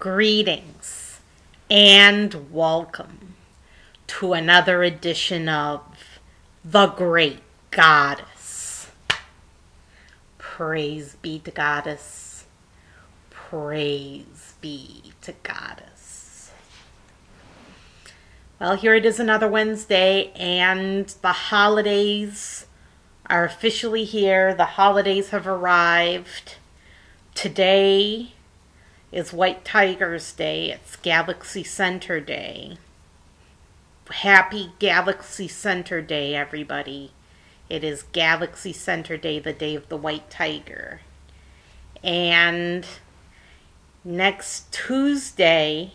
Greetings and welcome to another edition of The Great Goddess. Praise be to Goddess. Praise be to Goddess. Well, here it is, another Wednesday, and the holidays are officially here. The holidays have arrived. Today is White Tiger's Day. It's Galaxy Center Day. Happy Galaxy Center Day, everybody. It is Galaxy Center Day, the day of the White Tiger. And next Tuesday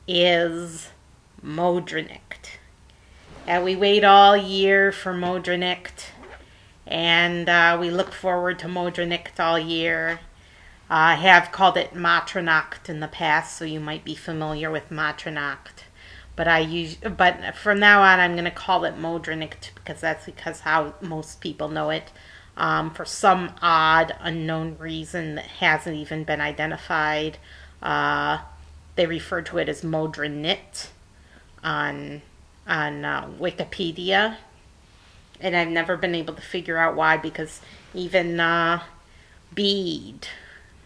is Modranicht. And we wait all year for Modranicht. And we look forward to Modranicht all year. I have called it Modranicht in the past, so you might be familiar with Modranicht. But from now on, I'm going to call it Modranicht because that's how most people know it. For some odd, unknown reason that hasn't even been identified, they refer to it as Modranicht on Wikipedia. And I've never been able to figure out why, because even Bede,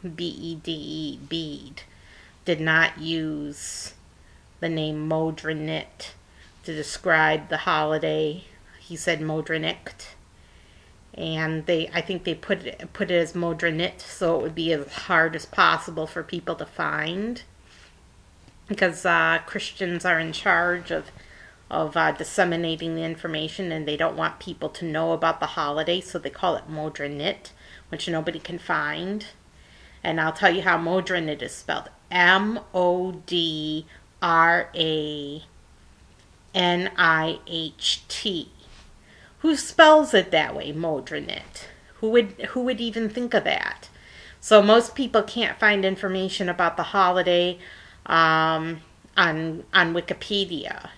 B-E-D-E, Bede, did not use the name Modranicht to describe the holiday. He said Modranicht. And I think they put it as Modranicht so it would be as hard as possible for people to find. Because Christians are in charge of disseminating the information, and they don't want people to know about the holiday, so they call it Modranicht, which nobody can find. And I'll tell you how Modranicht is spelled. M-O-D-R-A-N-I-H-T. Who spells it that way, Modranicht? Who would even think of that? So most people can't find information about the holiday on Wikipedia.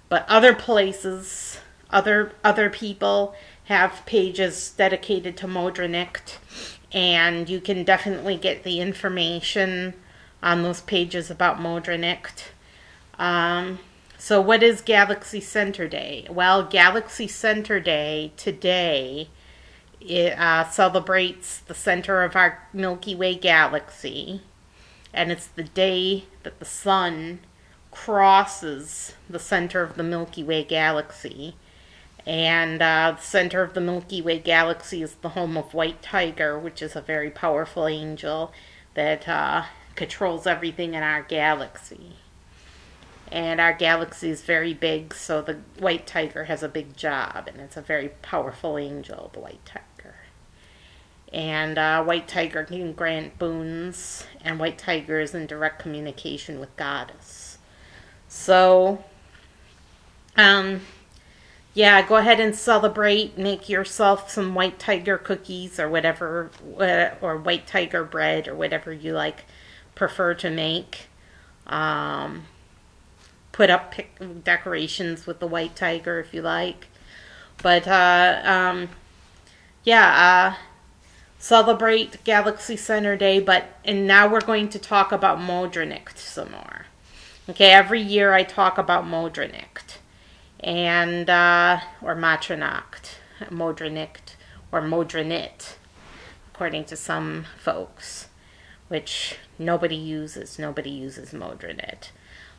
But other places, other people have pages dedicated to Modranicht, and you can definitely get the information on those pages about Modranicht. So what is Galaxy Center Day? Well, Galaxy Center Day today, it celebrates the center of our Milky Way galaxy, and it's the day that the sun crosses the center of the Milky Way galaxy. And the center of the Milky Way galaxy is the home of White Tiger, which is a very powerful angel that controls everything in our galaxy. And our galaxy is very big, so the White Tiger has a big job, and it's a very powerful angel, the White Tiger. And White Tiger can grant boons, and White Tiger is in direct communication with Goddess. So, yeah, go ahead and celebrate. Make yourself some White Tiger cookies or whatever, or White Tiger bread or whatever you prefer to make. Put up decorations with the White Tiger if you like. But, yeah, celebrate Galaxy Center Day. And now we're going to talk about Modranicht some more. Okay, every year I talk about Modranicht. And, or Modranicht, or Modranicht, according to some folks, which nobody uses Modranicht.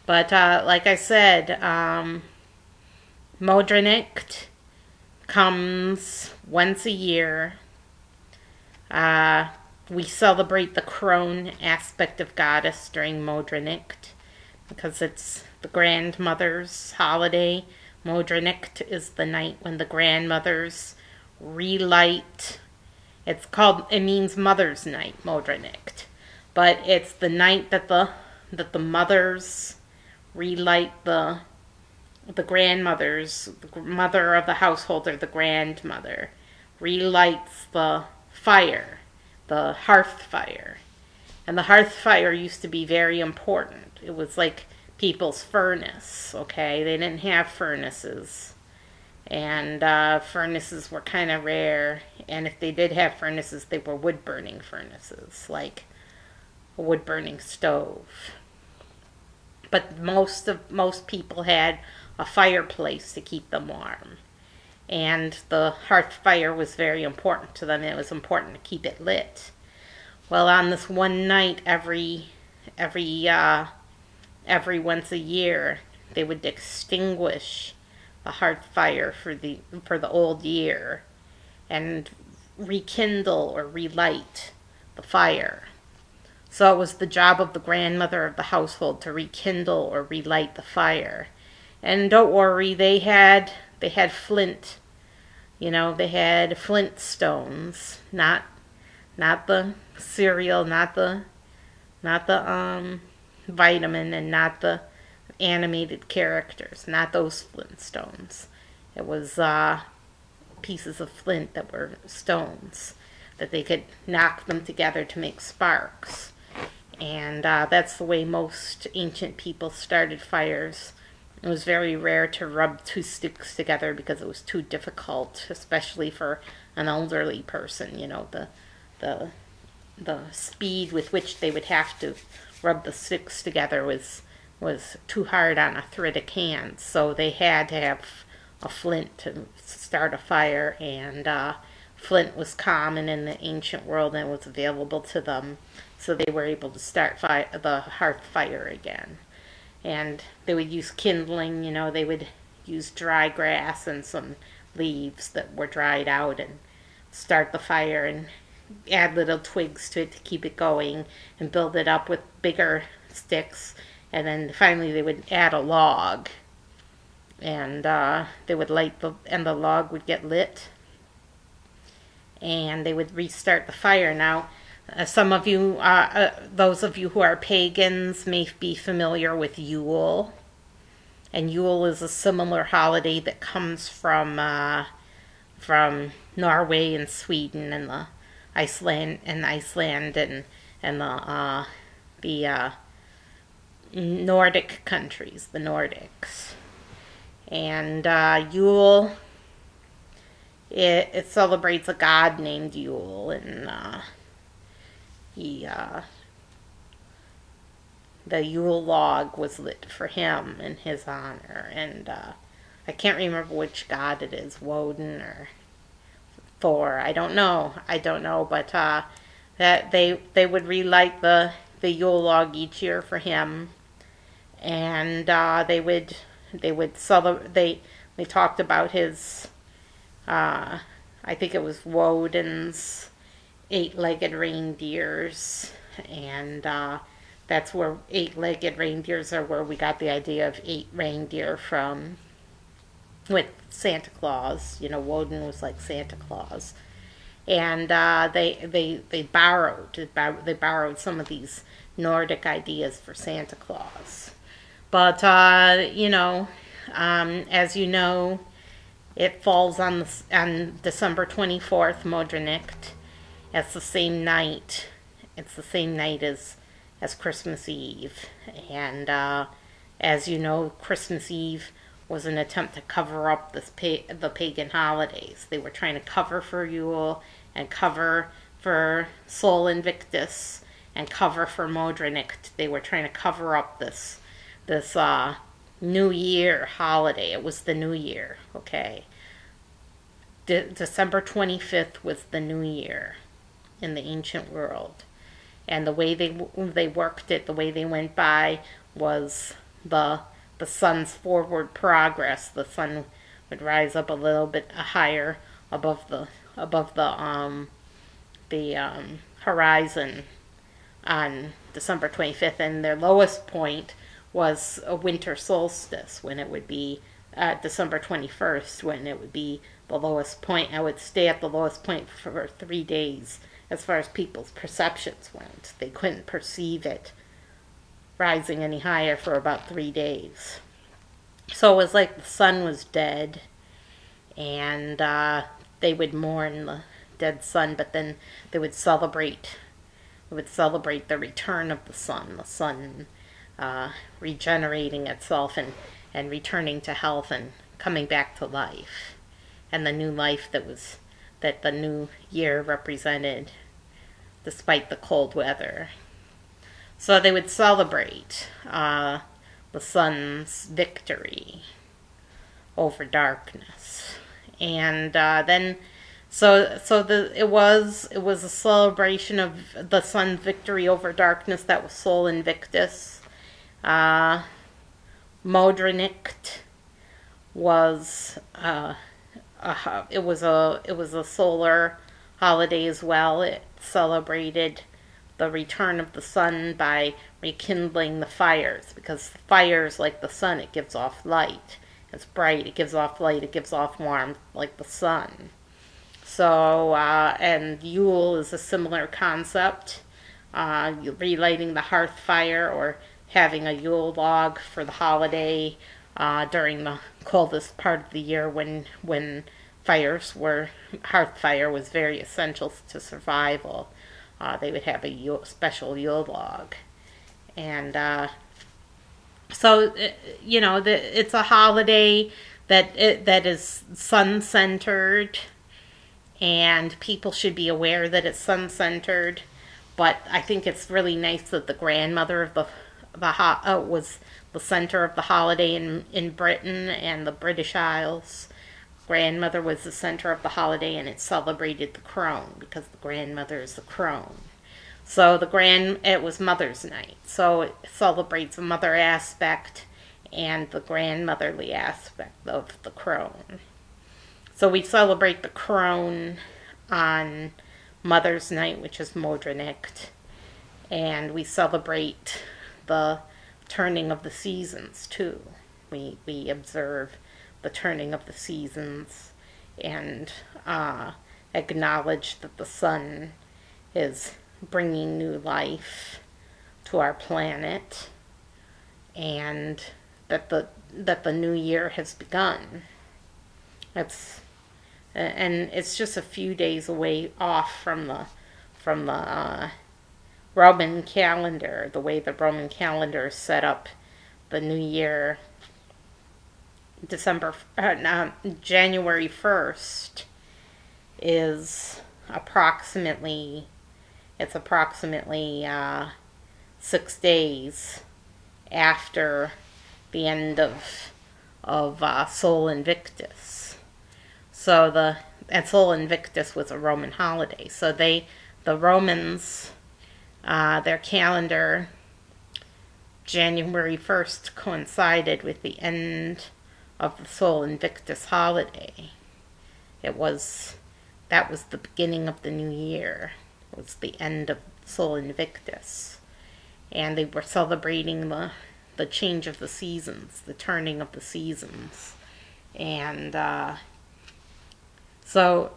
But, like I said, Modranicht comes once a year. We celebrate the Crone aspect of Goddess during Modranicht, because it's the grandmother's holiday. Modranicht is the night when the grandmothers relight. It means Mother's Night, Modranicht. But it's the night that the mothers relight the grandmothers, the mother of the household, or the grandmother, relights the fire, the hearth fire. And the hearth fire used to be very important. It was like people's furnace, okay? They didn't have furnaces. And furnaces were kind of rare. And if they did have furnaces, they were wood-burning furnaces. Like a wood-burning stove. But most people had a fireplace to keep them warm. And the hearth fire was very important to them. It was important to keep it lit. Well, on this one night, every once a year, they would extinguish the hearth fire for the old year and rekindle or relight the fire. So it was the job of the grandmother of the household to rekindle or relight the fire. And don't worry, they had flint. They had flint stones, not the cereal, not the vitamin, and not the animated characters, not those Flintstones. It was pieces of flint that were stones that they could knock them together to make sparks. And that's the way most ancient people started fires. It was very rare to rub two sticks together because it was too difficult, especially for an elderly person. The speed with which they would have to rub the sticks together was too hard on arthritic hands. So they had to have a flint to start a fire, and flint was common in the ancient world and was available to them. So they were able to start the hearth fire again. And they would use kindling, they would use dry grass and some leaves that were dried out and start the fire and add little twigs to it to keep it going and build it up with bigger sticks. And then finally they would add a log, and they would and the log would get lit, and they would restart the fire. Now, some of you, those of you who are pagans, may be familiar with Yule. And Yule is a similar holiday that comes from Norway and Sweden and the Iceland and the Nordic countries, the Nordics. And Yule, it celebrates a god named Yule, and the Yule log was lit for him in his honor. And I can't remember which god it is, Woden or Thor. I don't know, but that they would relight the Yule log each year for him, and they talked about his I think it was Woden's 8-legged reindeers, and that's where 8-legged reindeers are where we got the idea of 8 reindeer from, with Santa Claus. Woden was like Santa Claus. And they borrowed some of these Nordic ideas for Santa Claus. But, as you know, it falls on December 24th, Modranicht. It's the same night. It's the same night as Christmas Eve. And as you know, Christmas Eve was an attempt to cover up the pagan holidays. They were trying to cover for Yule and cover for Sol Invictus and cover for Modranicht. They were trying to cover up this New Year holiday. It was the New Year, okay? December 25th was the New Year in the ancient world. And the way they worked it, the way they went by, was the sun's forward progress. The sun would rise up a little bit higher above the horizon on December 25th, and their lowest point was a winter solstice, when it would be December 21st, when it would be the lowest point. I would stay at the lowest point for 3 days as far as people's perceptions went. They couldn't perceive it rising any higher for about 3 days. So it was like the sun was dead, and they would mourn the dead sun, but then they would celebrate. They would celebrate the return of the sun regenerating itself and returning to health and coming back to life, and the new life that the new year represented, despite the cold weather. So they would celebrate the sun's victory over darkness. And then it was a celebration of the sun's victory over darkness. That was Sol Invictus. Modranicht was it was a solar holiday as well. It celebrated the return of the sun by rekindling the fires, because the fires, like the sun, it gives off light. It's bright, it gives off light, it gives off warmth like the sun. So, and Yule is a similar concept. Relighting the hearth fire, or having a Yule log for the holiday during the coldest part of the year when hearth fire was very essential to survival. They would have a special Yule log. And it's a holiday that is sun-centered, and people should be aware that it's sun-centered. But I think it's really nice that the grandmother of was the center of the holiday in Britain and the British Isles. Grandmother was the center of the holiday, and it celebrated the crone, because the grandmother is the crone. So it was Mother's Night. So it celebrates the mother aspect and the grandmotherly aspect of the crone. So we celebrate the crone on Mother's Night, which is Modranicht, and we celebrate the turning of the seasons too. We observe the turning of the seasons and acknowledge that the sun is bringing new life to our planet, and that the new year has begun. It's just a few days away off from the Roman calendar. The way the Roman calendar is set up, the new year, January 1st is approximately 6 days after the end of Sol Invictus. So Sol Invictus was a Roman holiday. So the Romans, their calendar, January 1st coincided with the end of the Sol Invictus holiday. That was the beginning of the new year. It was the end of Sol Invictus. And they were celebrating the change of the seasons, the turning of the seasons. And so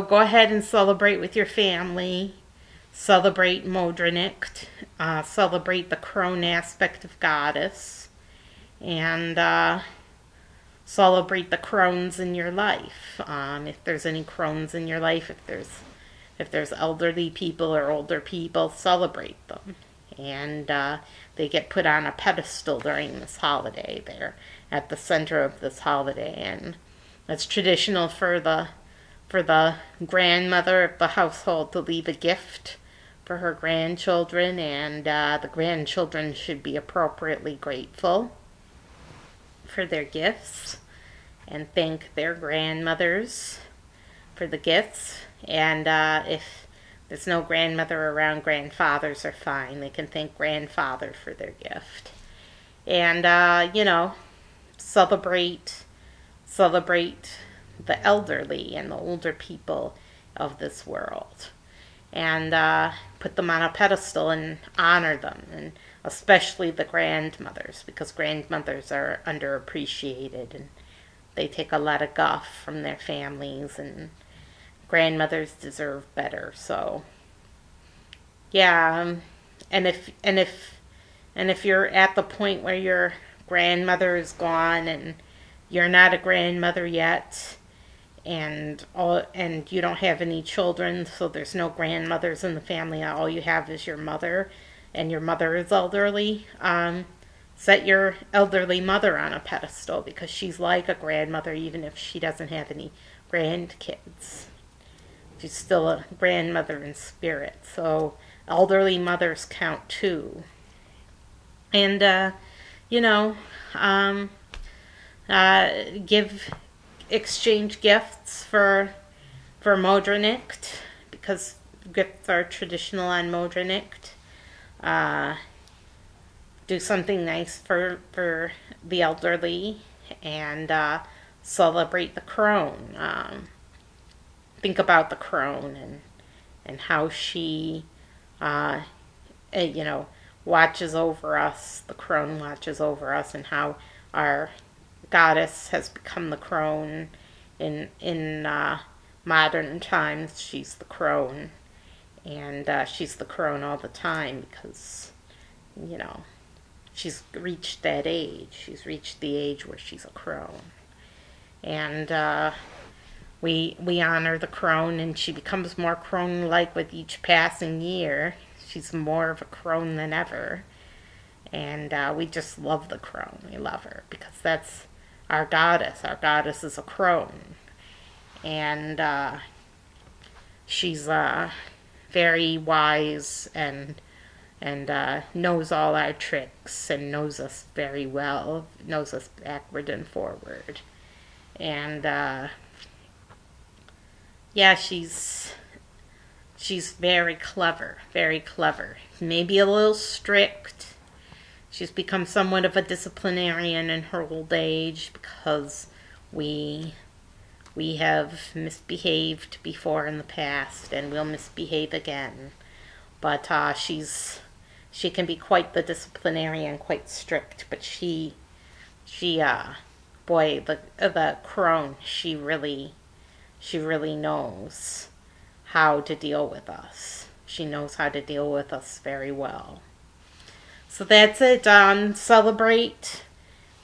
go ahead and celebrate with your family. Celebrate Modranicht. Celebrate the crone aspect of Goddess. And celebrate the crones in your life. If there's any crones in your life, if there's elderly people or older people, celebrate them. And they get put on a pedestal during this holiday. They're at the center of this holiday, and it's traditional for the grandmother of the household to leave a gift for her grandchildren, and the grandchildren should be appropriately grateful for their gifts and thank their grandmothers for the gifts. And if there's no grandmother around, grandfathers are fine. They can thank grandfather for their gift. And celebrate the elderly and the older people of this world, and put them on a pedestal and honor them, and especially the grandmothers, because grandmothers are underappreciated and they take a lot of guff from their families, and grandmothers deserve better. So yeah, and if you're at the point where your grandmother is gone and you're not a grandmother yet, and you don't have any children, so there's no grandmothers in the family, all you have is your mother, and your mother is elderly, set your elderly mother on a pedestal, because she's like a grandmother even if she doesn't have any grandkids. She's still a grandmother in spirit. So elderly mothers count too. And, you know, um, give exchange gifts for Modranicht, because gifts are traditional on Modranicht. Do something nice for the elderly, and celebrate the crone. Think about the crone, and how she, uh, you know, watches over us. The crone watches over us, and how our goddess has become the crone in modern times. She's the crone, and she's the crone all the time because, you know, she's reached that age. She's reached the age where she's a crone, and we honor the crone, and she becomes more crone-like with each passing year. She's more of a crone than ever, and we just love the crone. We love her because that's our goddess. Our goddess is a crone, and she's very wise, and knows all our tricks, and knows us very well, knows us backward and forward. And yeah, she's very clever, very clever. Maybe a little strict. She's become somewhat of a disciplinarian in her old age because we have misbehaved before in the past, and we'll misbehave again. But she can be quite the disciplinarian, quite strict. But boy, the crone, she really knows how to deal with us. She knows how to deal with us very well. So that's it. Celebrate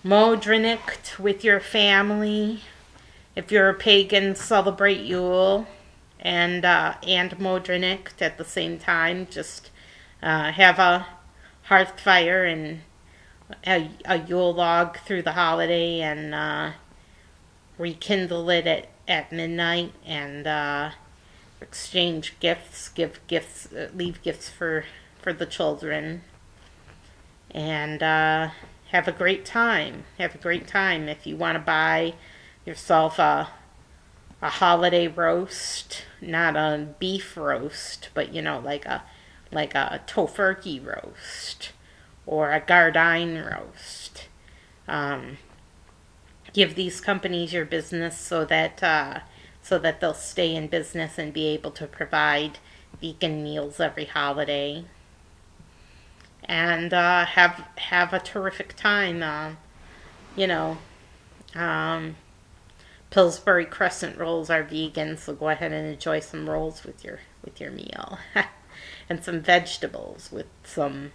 Modranicht with your family. If you're a pagan, celebrate Yule and Modranicht at the same time. Just have a hearth fire and a Yule log through the holiday, and rekindle it at midnight, and exchange gifts, give gifts, leave gifts for the children, and have a great time. Have a great time. If you want to buy yourself a holiday roast, not a beef roast, but like a tofurkey roast or a Gardine roast. Give these companies your business so that they'll stay in business and be able to provide vegan meals every holiday. And have a terrific time. Pillsbury Crescent rolls are vegan, so go ahead and enjoy some rolls with your meal, and some vegetables with some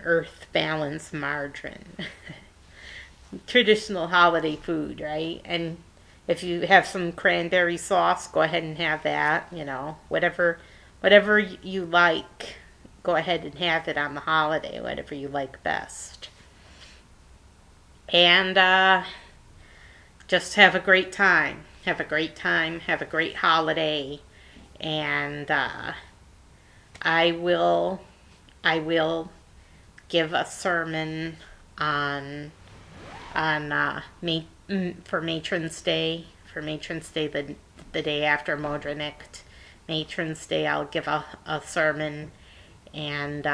earth balanced margarine. Traditional holiday food, right? And if you have some cranberry sauce, go ahead and have that. Whatever you like, go ahead and have it on the holiday. Whatever you like best. And just have a great time. Have a great time. Have a great holiday. And I will give a sermon on for Matron's Day. For Matron's Day, the day after Modranicht. Matron's Day, I'll give a sermon, and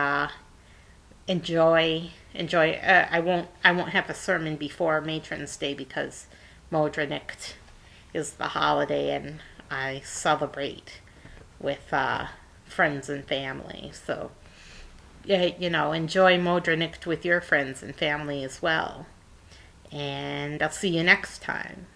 enjoy. I won't have a sermon before Matron's Day because Modranicht is the holiday, and I celebrate with friends and family. So, enjoy Modranicht with your friends and family as well. And I'll see you next time.